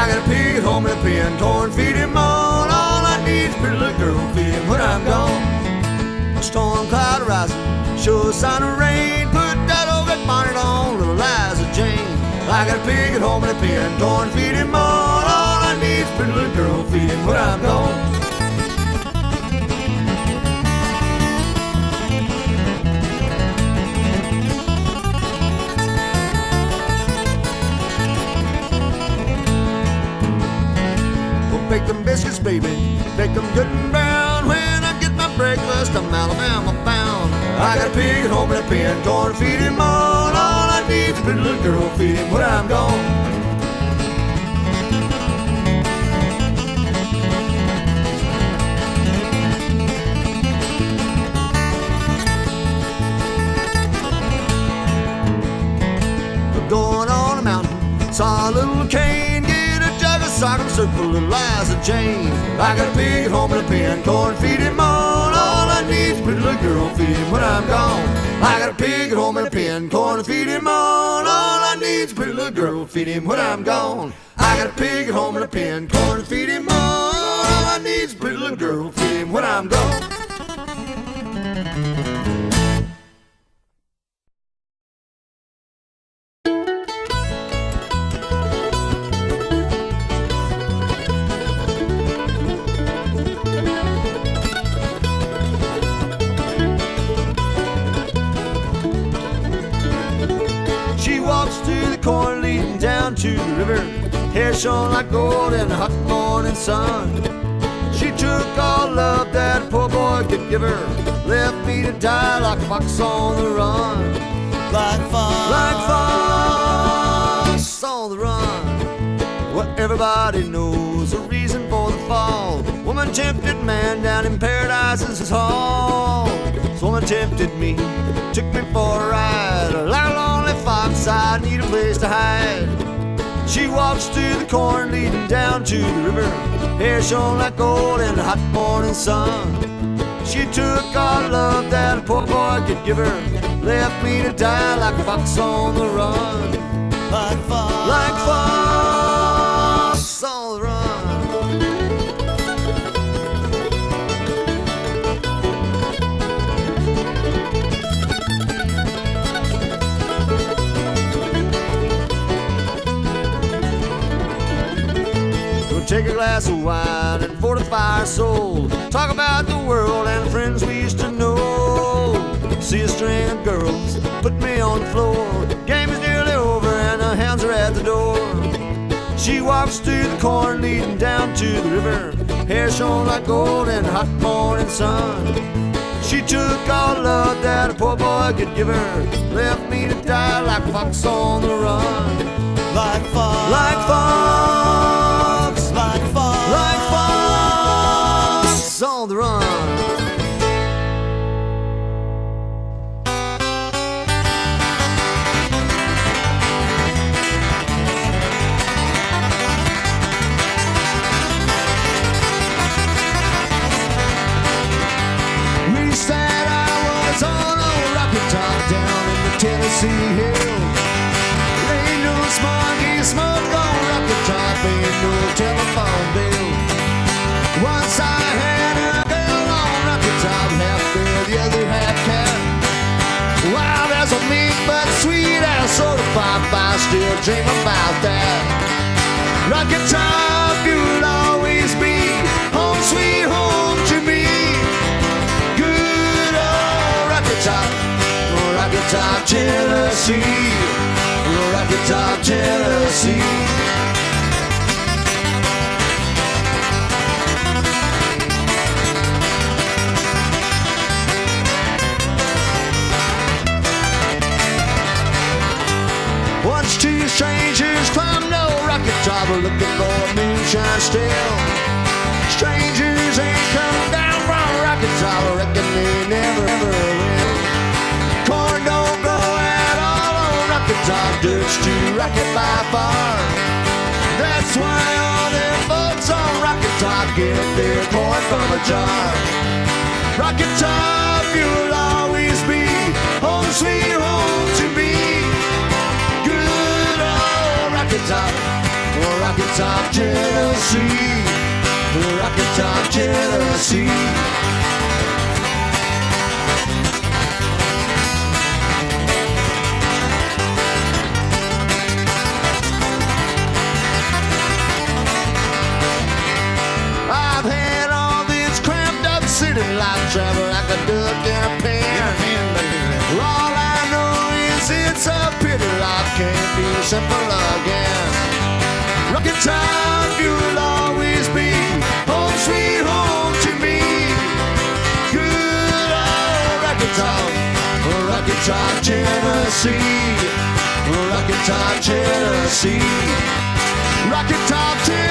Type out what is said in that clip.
I got a pig at home in a pen, corn, feed him on. All I need is a pretty little girl, feed him when I'm gone. A storm cloud rising, show a sign of rain. Put that old red bonnet on, little Liza Jane. I got a pig at home in a pen, corn, feed him on. All I need is a pretty little girl, feed him when I'm gone. Bake them biscuits, baby, bake them good and brown. When I get my breakfast, I'm Alabama bound. I got a pig at home in a pen, corn, feed him on. All I need is a pretty little girl, feed him when I'm gone. I'm going on a mountain, saw a little cane. Sock and circle, little Liza Jane. I got a pig at home in a pen, corn, feed him on. All I need is a pretty little girl, feed him when I'm gone. I got a pig at home in a pen, corn, feed him on. All I need is a pretty little girl, feed him when I'm gone. I got a pig at home in a pen, corn, feed him on. All I need is a pretty little girl, feed him when I'm gone. Corn leading down to the river, hair shone like gold in the hot morning sun. She took all love that a poor boy could give her, left me to die like a fox on the run. Like fox on the run. Well, everybody knows the reason for the fall. Woman tempted man down in Paradise's hall. So woman tempted me, took me for a ride. Like a lonely fox, I need a place to hide. She walks through the corn leading down to the river, hair shone like gold in the hot morning sun. She took all love that a poor boy could give her, left me to die like a fox on the run. Like fox on the run. Take a glass of wine and fortify our soul. Talk about the world and the friends we used to know. See a string of girls, put me on the floor. Game is nearly over and the hounds are at the door. She walks through the corn leading down to the river, hair shone like gold in the hot morning sun. She took all love that a poor boy could give her, left me to die like a fox on the run. Like fox on the run. We said I was on a rocket top down in the Tennessee hills. Ain't no smoggy smoke on rocket top, ain't no telephone bill. Once I had a girl on rocket top, half girl, the other half cat. Wow, that's a mean but sweet ass soda pop, I still dream about that. Rocket top, you'll always be home sweet home to me. Good old rocket top, Tennessee. Rocket top, Tennessee. Once two strangers climbed no rocket top, looking for a moonshine still. Strangers ain't coming down from a rocket top, I reckon they never will. Corn don't grow at all on rocket top, dirt's too rocket by far. That's why all them folks on rocket top get their corn from a jar. Rocket top, you'll always be home sweet home to me. Rocket top, Rocky Top, Tennessee. Rocky Top, Tennessee. I've had all this cramped up city life travel like a duck in a pen. All I know is it's a pity life can't be simple again. Rocky Top, you will always be home sweet home to me. Good old Rocky Top, Rocky Top, Tennessee. Rocky Top, Tennessee. Rocky Top, Tennessee.